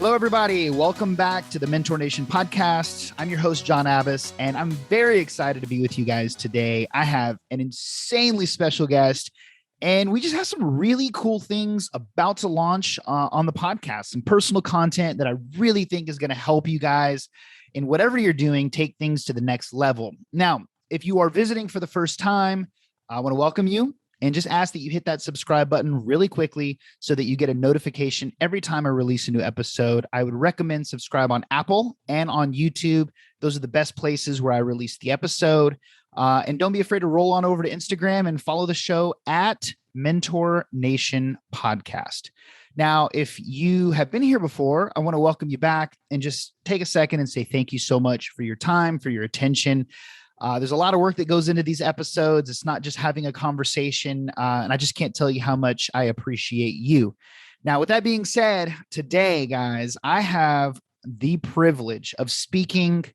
Hello, everybody. Welcome back to the Mentor Nation podcast. I'm your host, John Abbas, and I'm very excited to be with you guys today. I have an insanely special guest, and we just have some really cool things about to launch on the podcast, some personal content that I really think is going to help you guys in whatever you're doing, take things to the next level. Now, if you are visiting for the first time, I want to welcome you. And just ask that you hit that subscribe button really quickly so that you get a notification every time I release a new episode. I would recommend subscribe on Apple and on YouTube. Those are the best places where I release the episode. And don't be afraid to roll on over to Instagram and follow the show at Mentor Nation Podcast. Now, if you have been here before, I want to welcome you back and just take a second and say thank you so much for your time, for your attention. There's a lot of work that goes into these episodes. It's not just having a conversation. And I just can't tell you how much I appreciate you. Now, with that being said, today, guys, I have the privilege of speaking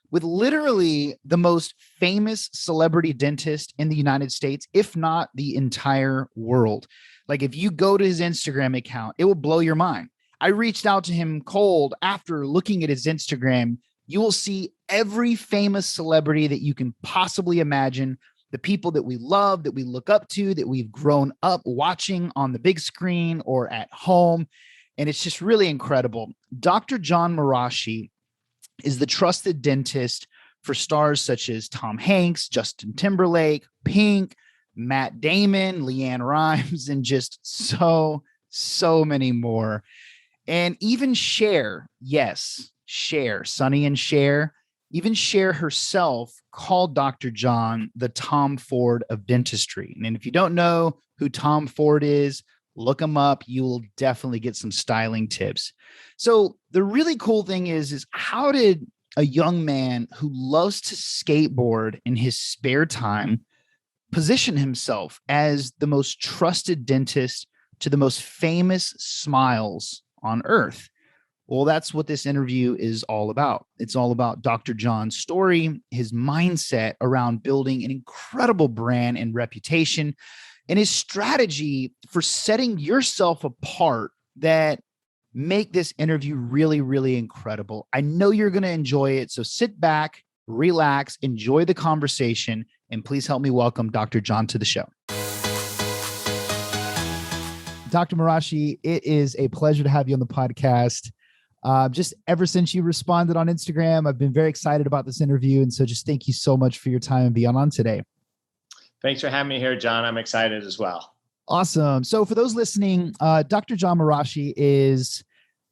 with literally the most famous celebrity dentist in the United States, if not the entire world. Like if you go to his Instagram account, it will blow your mind. I reached out to him cold after looking at his Instagram. You will see every famous celebrity that you can possibly imagine, the people that we love, that we look up to, that we've grown up watching on the big screen or at home. And it's just really incredible. Dr. Jon Marashi is the trusted dentist for stars such as Tom Hanks, Justin Timberlake, Pink, Matt Damon, LeAnn Rimes, and just so many more. And even Cher, yes, Cher, Sonny and Cher, even Cher herself called Dr. Jon the Tom Ford of Dentistry. And if you don't know who Tom Ford is, look him up. You will definitely get some styling tips. So the really cool thing is how did a young man who loves to skateboard in his spare time position himself as the most trusted dentist to the most famous smiles on earth? Well, that's what this interview is all about. It's all about Dr. Jon's story, his mindset around building an incredible brand and reputation, and his strategy for setting yourself apart that make this interview really, really incredible. I know you're going to enjoy it. So sit back, relax, enjoy the conversation, and please help me welcome Dr. Jon to the show. Dr. Marashi, it is a pleasure to have you on the podcast. Just ever since you responded on Instagram, I've been very excited about this interview. And so just thank you so much for your time and being on today. Thanks for having me here, John. I'm excited as well. Awesome. So for those listening, Dr. Jon Marashi is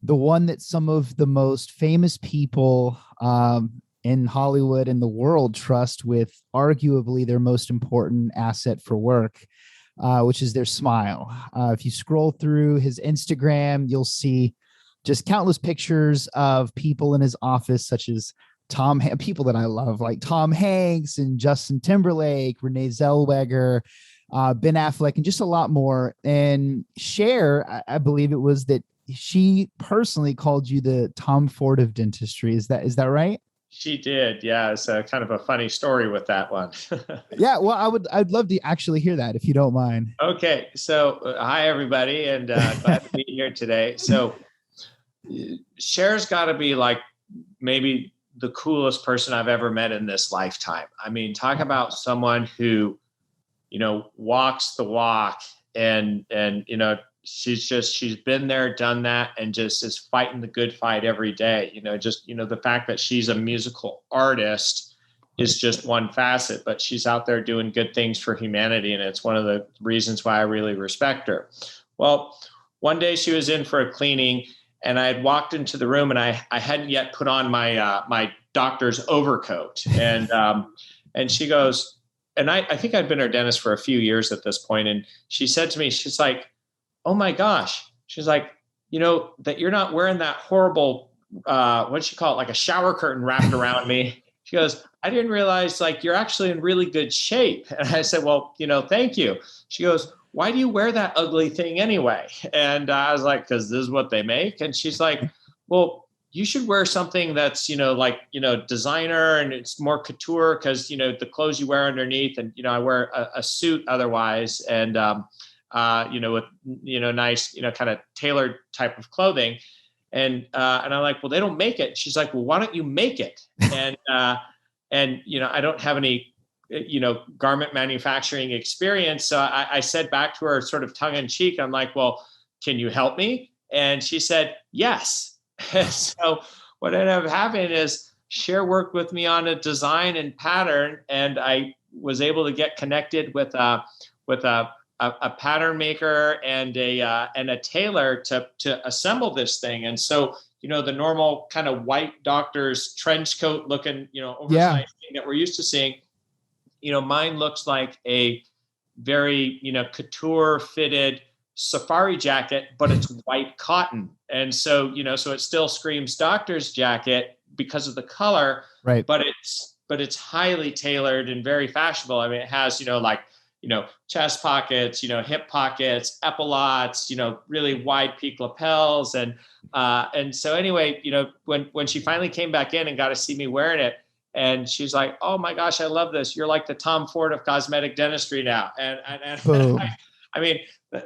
the one that some of the most famous people in Hollywood and the world trust with arguably their most important asset for work, which is their smile. If you scroll through his Instagram, you'll see just countless pictures of people in his office, such as people that I love, like Tom Hanks and Justin Timberlake, Renee Zellweger, Ben Affleck, and just a lot more. And Cher, I believe it was that she personally called you the Tom Ford of Dentistry. Is that right? She did. Yeah. It's a kind of a funny story with that one. Yeah. Well, I'd love to actually hear that if you don't mind. Okay. So hi, everybody. And glad to be here today. So Cher's got to be like maybe the coolest person I've ever met in this lifetime. I mean, talk about someone who, walks the walk and, she's been there, done that, and just is fighting the good fight every day. The fact that she's a musical artist is just one facet, but she's out there doing good things for humanity. And it's one of the reasons why I really respect her. Well, one day she was in for a cleaning, and I had walked into the room, and I hadn't yet put on my my doctor's overcoat. And she goes, and I think I'd been her dentist for a few years at this point. And she said to me, she's like, "Oh my gosh." She's like, that you're not wearing that horrible, what'd she call it? Like a shower curtain wrapped around me. She goes, "I didn't realize you're actually in really good shape." And I said, "Well, thank you." She goes, "Why do you wear that ugly thing anyway?" And I was like, "Because this is what they make." And she's like, "Well, you should wear something that's, designer and it's more couture because, the clothes you wear underneath." And, I wear a suit otherwise. And, with, nice, kind of tailored type of clothing. And I'm like, well, they don't make it. She's like, well, why don't you make it? And I don't have any, garment manufacturing experience. So I said back to her sort of tongue in cheek, I'm like, well, can you help me? And she said, yes. So what ended up happening is Cher worked with me on a design and pattern, and I was able to get connected with a pattern maker and a tailor to assemble this thing. And so, the normal kind of white doctor's trench coat looking, oversized thing that we're used to seeing, mine looks like a very, couture fitted safari jacket, but it's white cotton. And so, so it still screams doctor's jacket because of the color, right? But it's highly tailored and very fashionable. I mean, it has, chest pockets, hip pockets, epaulettes, really wide peak lapels. And so anyway, when she finally came back in and got to see me wearing it, and she's like, oh my gosh, I love this. You're like the Tom Ford of cosmetic dentistry now. And I mean,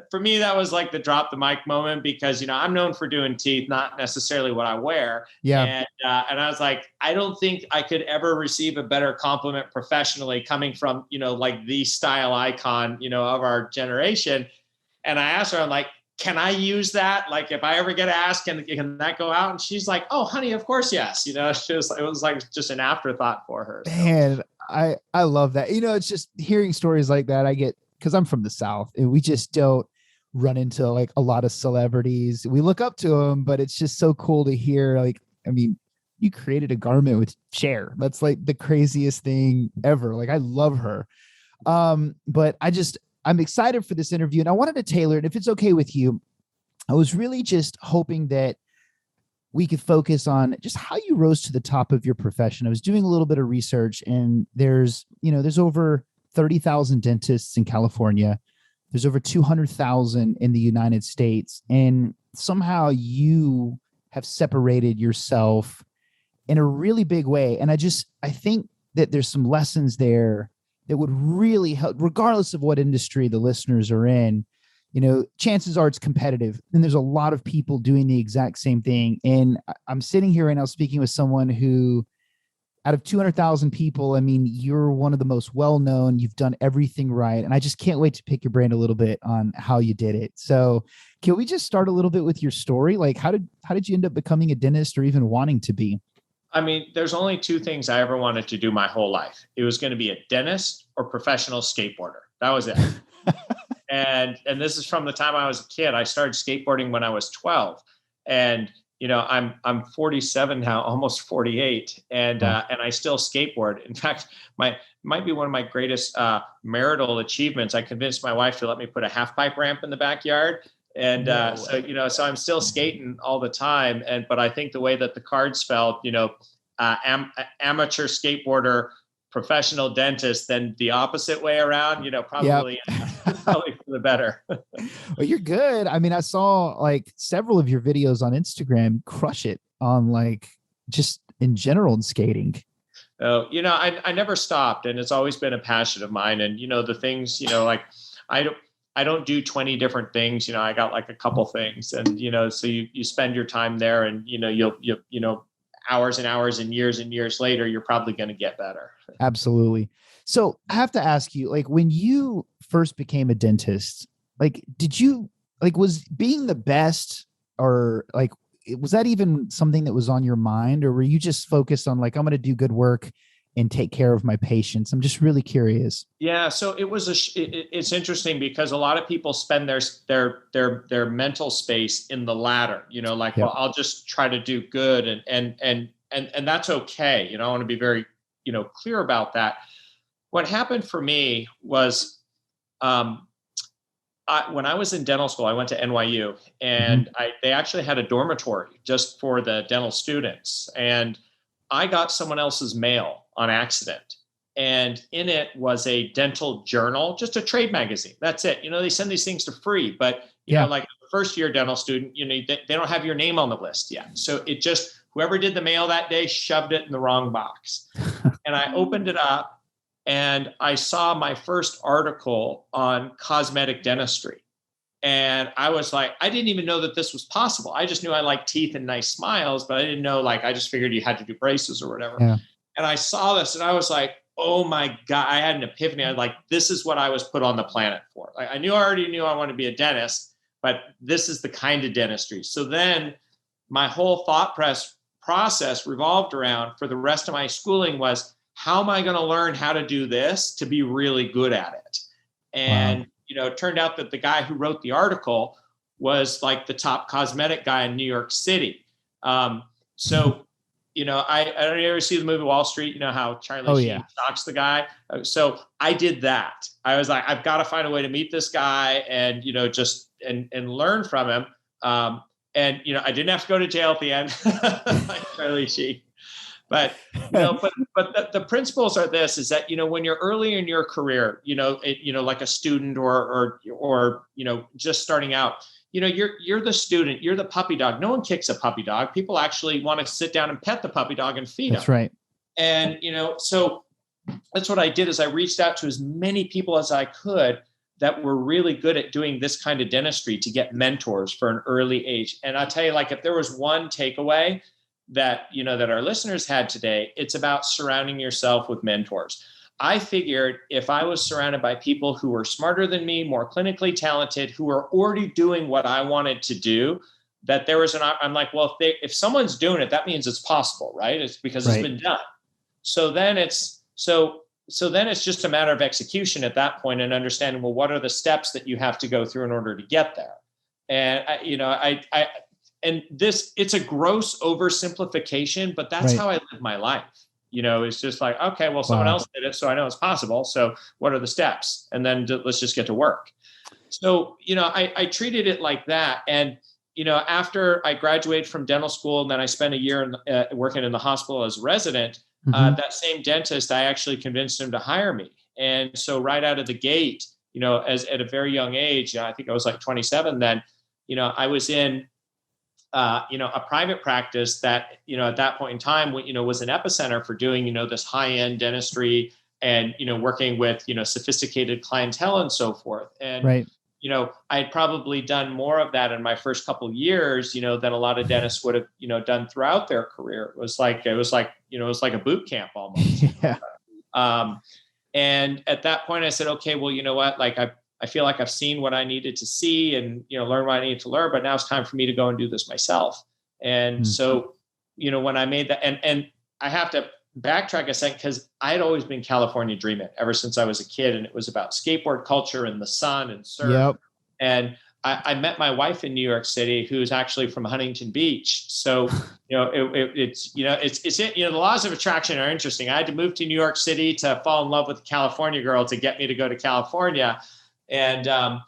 for me, that was like the drop the mic moment, because, I'm known for doing teeth, not necessarily what I wear. Yeah. And I was like, I don't think I could ever receive a better compliment professionally coming from, like the style icon, of our generation. And I asked her, I'm like, can I use that? Like, if I ever get asked, can that go out? And she's like, oh, honey, of course, yes. It was like just an afterthought for her. So. Man, I love that. It's just hearing stories like that. I get, because I'm from the South, and we just don't run into like a lot of celebrities. We look up to them, but it's just so cool to hear. Like, I mean, you created a garment with Cher. That's like the craziest thing ever. Like, I love her. But I'm excited for this interview, and I wanted to tailor it. If it's okay with you, I was really just hoping that we could focus on just how you rose to the top of your profession. I was doing a little bit of research, and there's over 30,000 dentists in California. There's over 200,000 in the United States. And somehow you have separated yourself in a really big way. And I think that there's some lessons there that would really help, regardless of what industry the listeners are in. Chances are it's competitive, and there's a lot of people doing the exact same thing. And I'm sitting here right now speaking with someone who, out of 200,000 people, I mean, you're one of the most well-known. You've done everything right. And I just can't wait to pick your brain a little bit on how you did it. So can we just start a little bit with your story? Like, how did you end up becoming a dentist, or even wanting to be? I mean, there's only two things I ever wanted to do my whole life. It was going to be a dentist or professional skateboarder. That was it. And this is from the time I was a kid. I started skateboarding when I was 12. And I'm 47 now, almost 48, and I still skateboard. In fact, might be one of my greatest marital achievements. I convinced my wife to let me put a half pipe ramp in the backyard, and so I'm still skating all the time. But I think the way that the cards fell, amateur skateboarder, professional dentist, then the opposite way around, probably. Yep. Probably for the better. Well, you're good. I mean, I saw like several of your videos on Instagram crush it on like just in general in skating. Oh, I never stopped, and it's always been a passion of mine. And the things, like I don't do 20 different things. I got like a couple things, and so you spend your time there, and you'll hours and hours and years later, you're probably going to get better. Absolutely. So I have to ask you, like, when you first became a dentist, like, was being the best, or like, was that even something that was on your mind, or were you just focused on like, I'm going to do good work and take care of my patients? I'm just really curious. Yeah. So it's interesting, because a lot of people spend their mental space in the latter, like, well, I'll just try to do good. And that's okay. I want to be very, clear about that. What happened for me was, when I was in dental school, I went to NYU, and they actually had a dormitory just for the dental students. And I got someone else's mail on accident. And in it was a dental journal, just a trade magazine. That's it. They send these things for free, but you know, like a first year dental student, they don't have your name on the list yet. So it just, whoever did the mail that day shoved it in the wrong box. And I opened it up, and I saw my first article on cosmetic dentistry. And I was like, I didn't even know that this was possible. I just knew I liked teeth and nice smiles, but I didn't know, like, I just figured you had to do braces or whatever. Yeah. And I saw this and I was like, oh my God, I had an epiphany. I was like, this is what I was put on the planet for. Like, I already knew I wanted to be a dentist, but this is the kind of dentistry. So then my whole thought process revolved around, for the rest of my schooling, was, how am I going to learn how to do this to be really good at it? And, it turned out that the guy who wrote the article was like the top cosmetic guy in New York City. So, I don't ever see the movie Wall Street, how Charlie Sheen stalks the guy. So I did that. I was like, I've got to find a way to meet this guy and, just and learn from him. And, I didn't have to go to jail at the end like Charlie Sheen. But, but the principles are this, is that, when you're early in your career, like a student or just starting out, you're the student, you're the puppy dog. No one kicks a puppy dog. People actually want to sit down and pet the puppy dog and feed That's him. Right. And, so that's what I did, is I reached out to as many people as I could that were really good at doing this kind of dentistry to get mentors for an early age. And I'll tell you, like, if there was one takeaway that, that our listeners had today, it's about surrounding yourself with mentors. I figured if I was surrounded by people who were smarter than me, more clinically talented, who were already doing what I wanted to do, that there was I'm like, well, if someone's doing it, that means it's possible, right? It's because It's been done. So then it's just a matter of execution at that point, and understanding, well, what are the steps that you have to go through in order to get there? And it's a gross oversimplification, but that's how I live my life. It's just like, okay, well, someone else did it, so I know it's possible. So what are the steps? And then let's just get to work. So, I treated it like that. And, after I graduated from dental school, and then I spent a year working in the hospital as a resident, that same dentist, I actually convinced him to hire me. And so right out of the gate, as at a very young age, I think I was like 27 then, I was in a private practice that, at that point in time, was an epicenter for doing, this high-end dentistry and, working with, sophisticated clientele and so forth. And, I had probably done more of that in my first couple of years, than a lot of dentists would have, done throughout their career. It was like a boot camp almost. And at that point I said, okay, well, you know what, like I feel like I've seen what I needed to see and, learn what I needed to learn, but now it's time for me to go and do this myself. And so, when I made that, and I have to backtrack a second, because I had always been California dreaming ever since I was a kid. And it was about skateboard culture and the sun and surf. Yep. And I met my wife in New York City, who's actually from Huntington Beach. So, it's the laws of attraction are interesting. I had to move to New York City to fall in love with a California girl to get me to go to California. And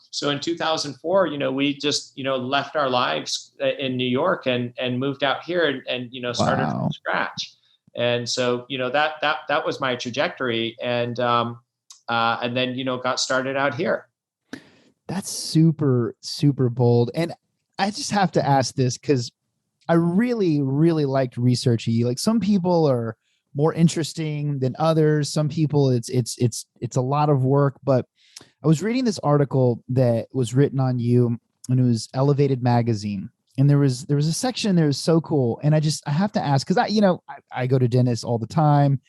so in 2004, we just, left our lives in New York and moved out here and started from scratch. And so, that was my trajectory. And then, got started out here. That's super, super bold. And I just have to ask this, because I really, really liked researching you. Like, some people are more interesting than others. Some people it's a lot of work, but I was reading this article that was written on you, and it was Elevated Magazine. And there was a section there was so cool. And I have to ask, because I go to dentists all the time,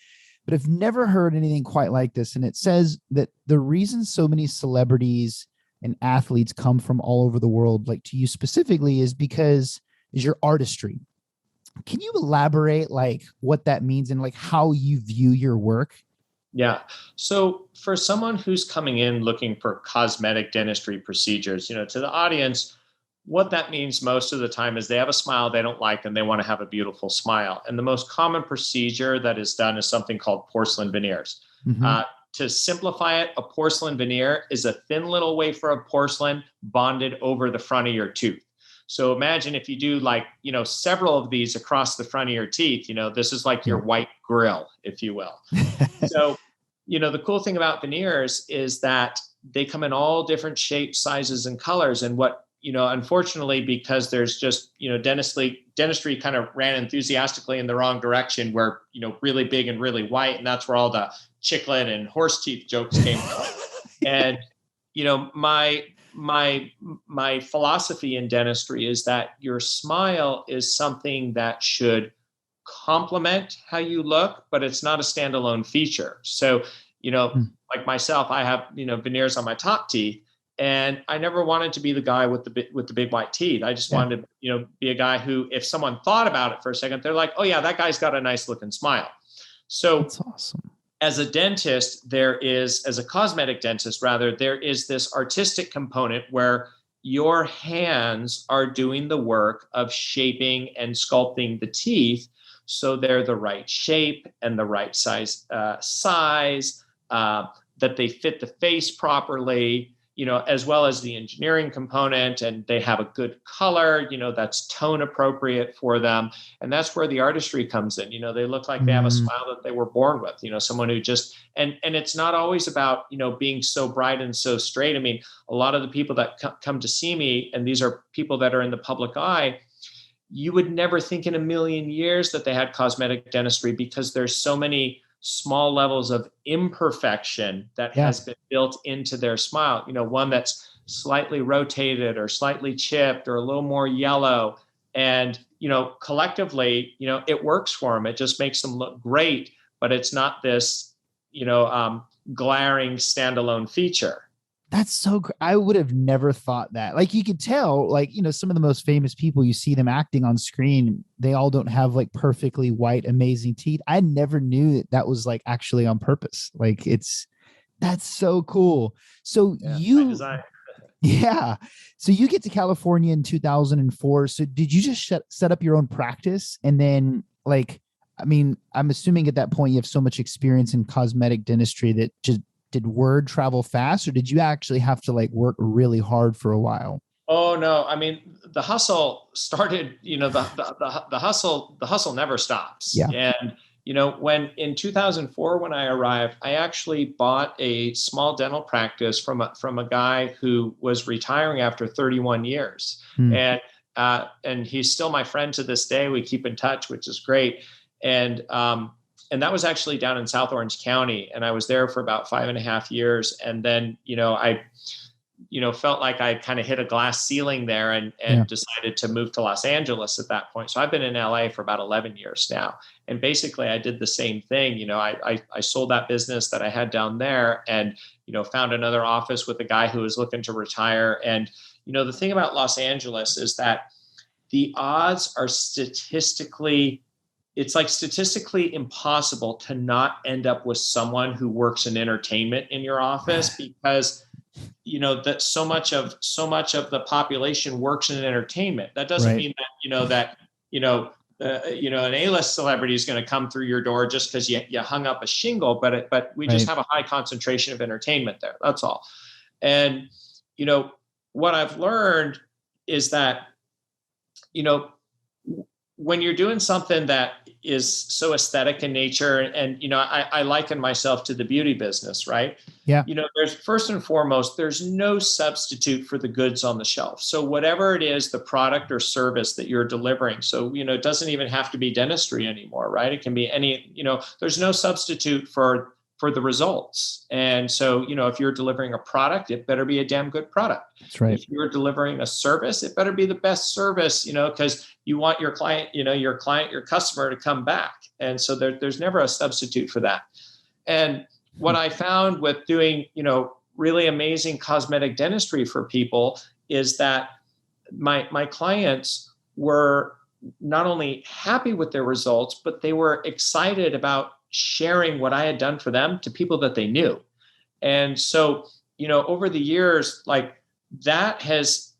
but I've never heard anything quite like this. And it says that the reason so many celebrities and athletes come from all over the world, like to you specifically, is your artistry. Can you elaborate like what that means and like how you view your work? Yeah. So for someone who's coming in looking for cosmetic dentistry procedures, to the audience, what that means most of the time is they have a smile they don't like and they want to have a beautiful smile. And the most common procedure that is done is something called porcelain veneers. To simplify it, a porcelain veneer is a thin little wafer of porcelain bonded over the front of your tooth. So imagine if you do several of these across the front of your teeth, this is like your white grill, if you will. So, the cool thing about veneers is that they come in all different shapes, sizes, and colors. And what, unfortunately, because there's just, dentistry kind of ran enthusiastically in the wrong direction, where, really big and really white. And that's where all the chiclet and horse teeth jokes came from. And, my philosophy in dentistry is that your smile is something that should complement how you look, but it's not a standalone feature. So, like myself, I have, veneers on my top teeth, and I never wanted to be the guy with the big white teeth. I just wanted to, be a guy who, if someone thought about it for a second, they're like, oh yeah, that guy's got a nice looking smile. So that's awesome. As a dentist, as a cosmetic dentist, rather, there is this artistic component where your hands are doing the work of shaping and sculpting the teeth so they're the right shape and the right size, that they fit the face properly, as well as the engineering component, and they have a good color, that's tone appropriate for them. And that's where the artistry comes in. They look like they have a smile that they were born with, someone who just, and it's not always about, being so bright and so straight. I mean, a lot of the people that come to see me, and these are people that are in the public eye, you would never think in a million years that they had cosmetic dentistry, because there's so many small levels of imperfection that has been built into their smile. One that's slightly rotated or slightly chipped or a little more yellow. And, collectively, it works for them. It just makes them look great, but it's not this, glaring standalone feature. That's so I would have never thought that. Like, you could tell, like, some of the most famous people, you see them acting on screen, they all don't have like perfectly white, amazing teeth. I never knew that was like actually on purpose. Like, that's so cool. So so you get to California in 2004. So did you just set up your own practice? And then, like, I mean, I'm assuming at that point you have so much experience in cosmetic dentistry that just, did word travel fast, or did you actually have to like work really hard for a while? Oh no. I mean, the hustle started, the hustle never stops. Yeah. And, when in 2004, when I arrived, I actually bought a small dental practice from a guy who was retiring after 31 years. And he's still my friend to this day. We keep in touch, which is great. And that was actually down in South Orange County. And I was there for about 5.5 years. And then, I, felt like I kind of hit a glass ceiling there and decided to move to Los Angeles at that point. So I've been in LA for about 11 years now. And basically I did the same thing. I sold that business that I had down there and, found another office with a guy who was looking to retire. And, the thing about Los Angeles is that the odds are statistically impossible to not end up with someone who works in entertainment in your office, because that so much of the population works in entertainment. That doesn't mean that an A-list celebrity is going to come through your door just because you hung up a shingle, but we just have a high concentration of entertainment there. That's all. And what I've learned is that when you're doing something that is so aesthetic in nature, and I liken myself to the beauty business, right? Yeah. There's first and foremost, there's no substitute for the goods on the shelf. So whatever it is, the product or service that you're delivering. So, it doesn't even have to be dentistry anymore, right? It can be any, there's no substitute for the results. And so, if you're delivering a product, it better be a damn good product. That's right. If you're delivering a service, it better be the best service, because you want your client, your customer to come back. And so there's never a substitute for that. And what I found with doing, really amazing cosmetic dentistry for people is that my clients were not only happy with their results, but they were excited about sharing what I had done for them to people that they knew. And so, over the years, like that has,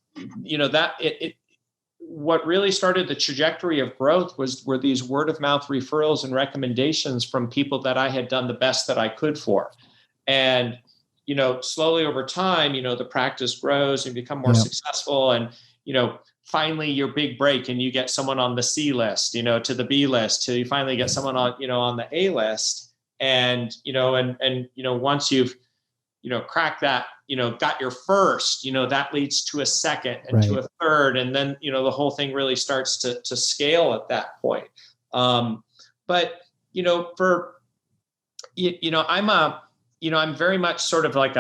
what really started the trajectory of growth were these word of mouth referrals and recommendations from people that I had done the best that I could for. And, slowly over time, the practice grows and become more successful. And, finally your big break and you get someone on the C list, to the B list, till you finally get someone on, on the A list. And, once you've, cracked that, got your first, that leads to a second and to a third. And then, the whole thing really starts to scale at that point. But, I'm very much sort of like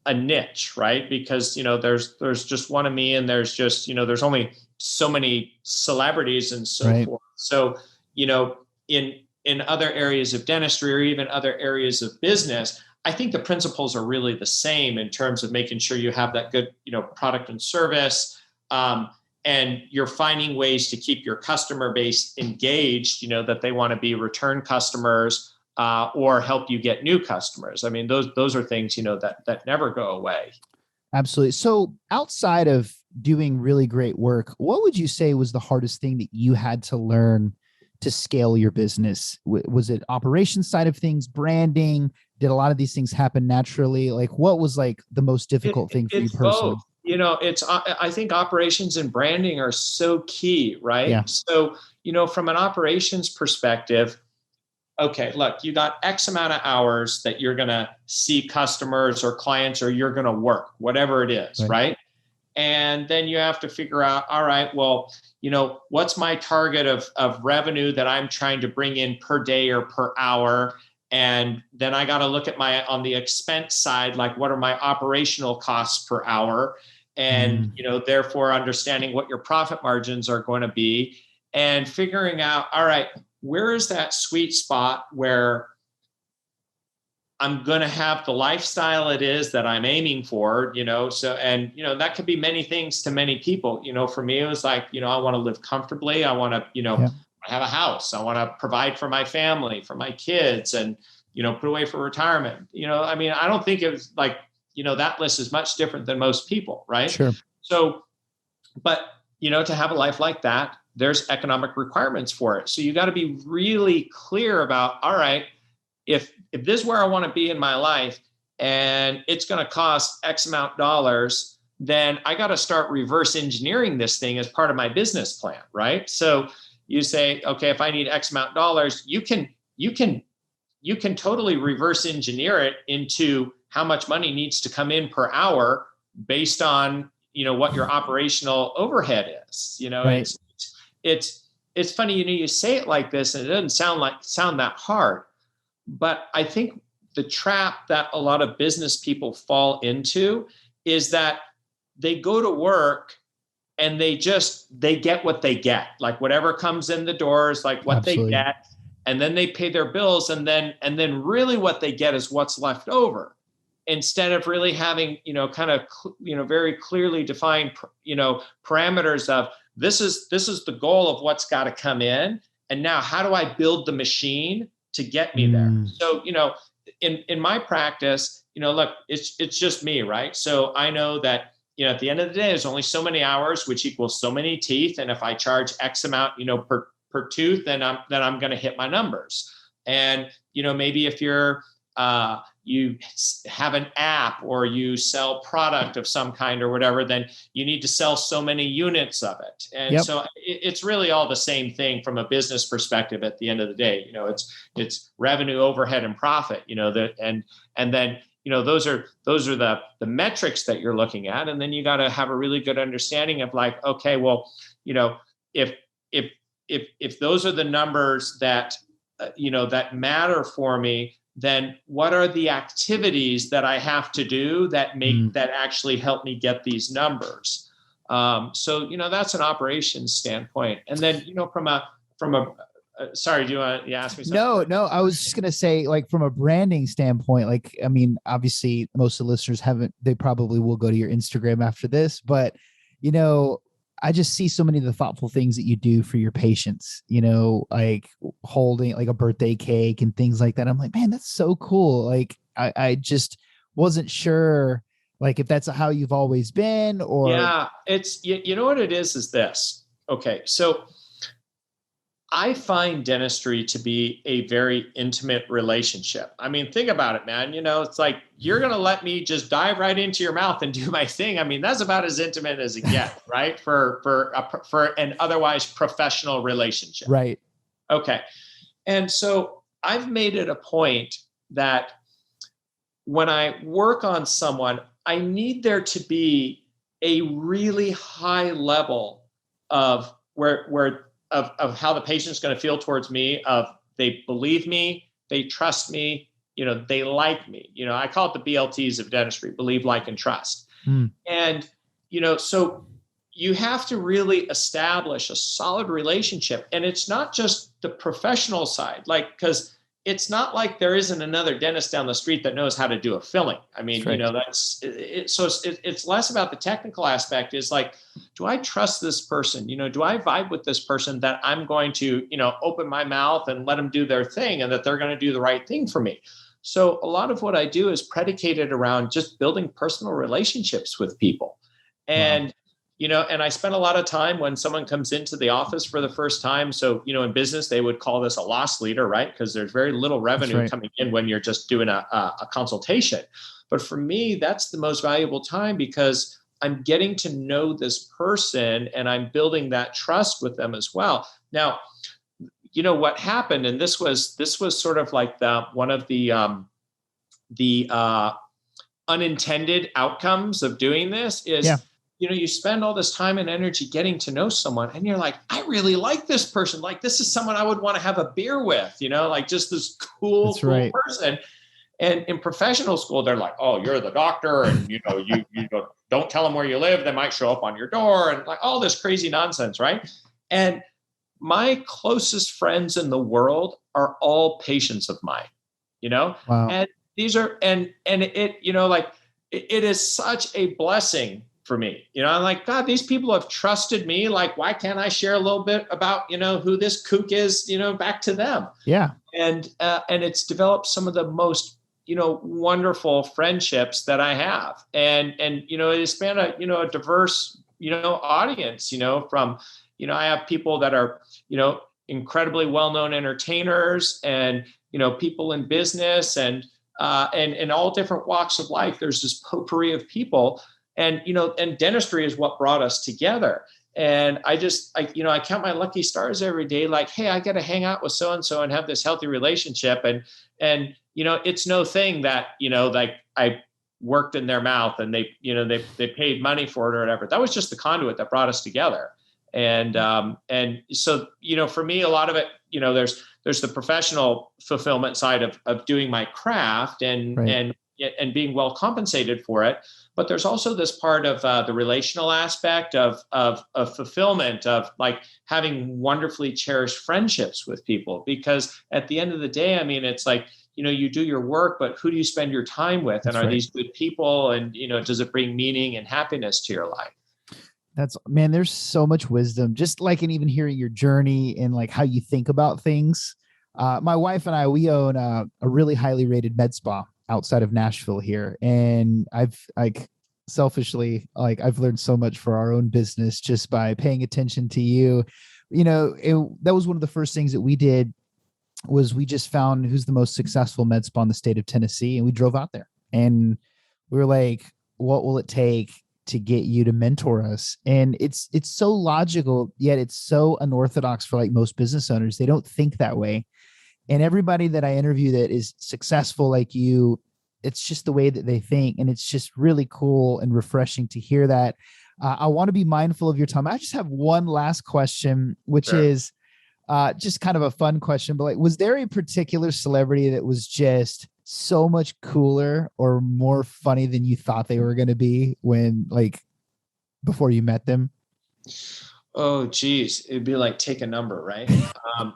a niche, right? Because, there's just one of me, and there's just, there's only so many celebrities and so Right. forth. So, in other areas of dentistry or even other areas of business, I think the principles are really the same in terms of making sure you have that good, product and service. And you're finding ways to keep your customer base engaged, that they want to be return customers, or help you get new customers. I mean, those are things, that never go away. Absolutely. So outside of doing really great work, what would you say was the hardest thing that you had to learn to scale your business? Was it operations side of things, branding? Did a lot of these things happen naturally? Like, what was like the most difficult thing for you personally? Both. I think operations and branding are so key, right? Yeah. So, from an operations perspective, okay, look, you got X amount of hours that you're going to see customers or clients, or you're going to work, whatever it is, right? And then you have to figure out, all right, well, what's my target of revenue that I'm trying to bring in per day or per hour? And then I got to look at on the expense side, like what are my operational costs per hour? And, therefore understanding what your profit margins are going to be, and figuring out, all right, where is that sweet spot where I'm going to have the lifestyle it is that I'm aiming for, so, and, that could be many things to many people. For me, it was like, I want to live comfortably. I want to, have a house. I want to provide for my family, for my kids, and, put away for retirement. I mean, I don't think it was like, that list is much different than most people. Right. Sure. So, but, to have a life like that, there's economic requirements for it. So you got to be really clear about, all right, if this is where I want to be in my life and it's going to cost X amount of dollars, then I got to start reverse engineering this thing as part of my business plan. Right. So you say, okay, if I need X amount of dollars, you can totally reverse engineer it into how much money needs to come in per hour based on, what your operational overhead is. Right. It's funny, you say it like this and it doesn't sound that hard, but I think the trap that a lot of business people fall into is that they go to work and they get what they get, like whatever comes in the doors, like what Absolutely. they get, and then they pay their bills, and then really what they get is what's left over, instead of really having, kind of, very clearly defined, parameters of this is the goal of what's got to come in, and now how do I build the machine to get me there? So, in my practice, look, it's just me, right? So I know that, at the end of the day, there's only so many hours, which equals so many teeth. And if I charge X amount, per tooth, then I'm going to hit my numbers. And, maybe if you have an app or you sell product of some kind or whatever, then you need to sell so many units of it. And so it's really all the same thing from a business perspective at the end of the day. It's revenue, overhead, and profit, and then, those are the metrics that you're looking at. And then you got to have a really good understanding of like, okay, well, if those are the numbers that, that matter for me, then what are the activities that I have to do that that actually help me get these numbers? So, that's an operations standpoint. And then, from a sorry, do you want to ask me something? No, I was just going to say, like, from a branding standpoint, like, I mean, obviously most of the listeners they probably will go to your Instagram after this, but, I just see so many of the thoughtful things that you do for your patients, like holding like a birthday cake and things like that. I'm like, man, that's so cool. Like, I just wasn't sure, like, if that's how you've always been, or. Yeah, it's, what it is this. Okay. So I find dentistry to be a very intimate relationship. I mean, think about it, man. It's like, you're going to let me just dive right into your mouth and do my thing. I mean, that's about as intimate as it gets, right? For an otherwise professional relationship. Right. Okay. And so I've made it a point that when I work on someone, I need there to be a really high level of of how the patient's going to feel towards me, of they believe me, they trust me, they like me. I call it the BLTs of dentistry: believe, like, and trust. And, so you have to really establish a solid relationship. And it's not just the professional side, because it's not like there isn't another dentist down the street that knows how to do a filling. I mean, right. That's it. So it's less about the technical aspect. Is like, do I trust this person? Do I vibe with this person that I'm going to, open my mouth and let them do their thing, and that they're going to do the right thing for me? So a lot of what I do is predicated around just building personal relationships with people. And, and I spend a lot of time when someone comes into the office for the first time. So, in business, they would call this a loss leader, right? Because there's very little revenue coming in when you're just doing a consultation. But for me, that's the most valuable time, because I'm getting to know this person and I'm building that trust with them as well. Now, what happened, and this was sort of like one of the unintended outcomes of doing this is, you spend all this time and energy getting to know someone, and you're like, I really like this person. Like, this is someone I would want to have a beer with, like just this cool person. And in professional school, they're like, oh, you're the doctor, and you don't tell them where you live. They might show up on your door, and like all this crazy nonsense, right? And my closest friends in the world are all patients of mine, Wow. and these are, and it, it is such a blessing for me. I'm like, God, these people have trusted me. Like, why can't I share a little bit about, who this kook is, back to them? Yeah. And it's developed some of the most, wonderful friendships that I have. And it has been a diverse, audience, from, I have people that are, incredibly well-known entertainers, and, people in business, and all different walks of life. There's this potpourri of people, and, and dentistry is what brought us together. And I count my lucky stars every day. Like, hey, I got to hang out with so-and-so and have this healthy relationship. And, it's no thing that, like I worked in their mouth and they paid money for it or whatever. That was just the conduit that brought us together. And so, for me, a lot of it, there's the professional fulfillment side of doing my craft and being well compensated for it. But there's also this part of the relational aspect of fulfillment, of like having wonderfully cherished friendships with people. Because at the end of the day, I mean, it's like, you do your work, but who do you spend your time with? And are these good people? And, does it bring meaning and happiness to your life? There's so much wisdom, just like in even hearing your journey and like how you think about things. My wife and I, we own a really highly rated med spa outside of Nashville here. And I've selfishly, I've learned so much for our own business just by paying attention to you. That was one of the first things that we did, was we just found who's the most successful med spa in the state of Tennessee. And we drove out there and we were like, what will it take to get you to mentor us? And it's so logical, yet it's so unorthodox for like most business owners. They don't think that way. And everybody that I interview that is successful like you, it's just the way that they think. And it's just really cool and refreshing to hear that. I want to be mindful of your time. I just have one last question, which is just kind of a fun question, but like, was there a particular celebrity that was just so much cooler or more funny than you thought they were going to be before you met them? Oh, geez. It'd be like, take a number, right?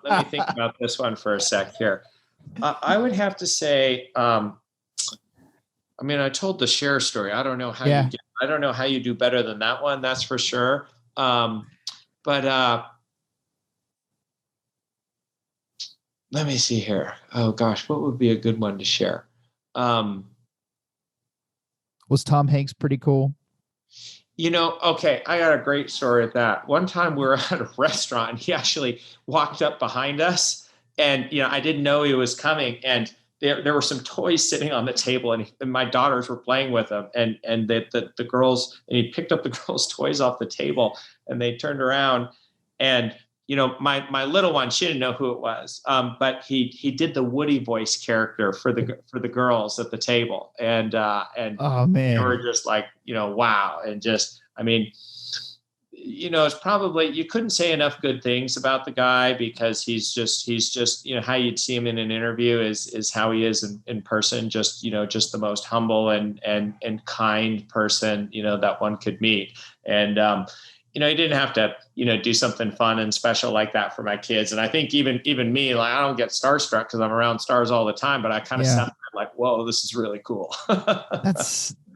Let me think about this one for a sec here. I would have to say, I told the Cher story. I don't know how I don't know how you do better than that one. That's for sure. But let me see here. Oh gosh, what would be a good one to share? Was Tom Hanks pretty cool? Okay, I got a great story at that. One time we were at a restaurant and he actually walked up behind us, and I didn't know he was coming, and there were some toys sitting on the table, and my daughters were playing with them, and the girls, and he picked up the girls' toys off the table, and they turned around, and my little one, she didn't know who it was, but he did the Woody voice character for the girls at the table, and oh man, they were just like, wow, and just, it's probably, you couldn't say enough good things about the guy, because he's just, how you'd see him in an interview is how he is in person. Just, just the most humble and kind person, that one could meet. And, he didn't have to, do something fun and special like that for my kids. And I think even me, like, I don't get starstruck because I'm around stars all the time, but I kind of sat there like, whoa, this is really cool.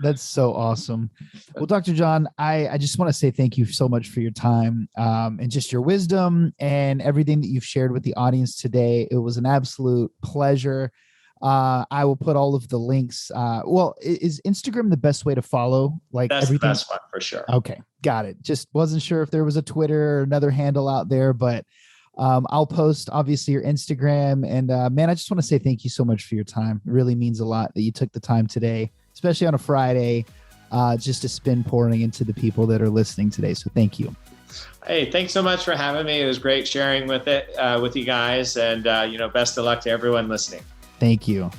That's so awesome. Well, Dr. Jon, I just want to say thank you so much for your time, and just your wisdom and everything that you've shared with the audience today. It was an absolute pleasure. I will put all of the links. Well, is Instagram the best way to follow? Like, that's everything? The best one for sure. Okay, got it. Just wasn't sure if there was a Twitter or another handle out there, but I'll post obviously your Instagram. And man, I just want to say thank you so much for your time. It really means a lot that you took the time today, especially on a Friday, just to spend pouring into the people that are listening today. So thank you. Hey, thanks so much for having me. It was great sharing with you guys, and best of luck to everyone listening. Thank you.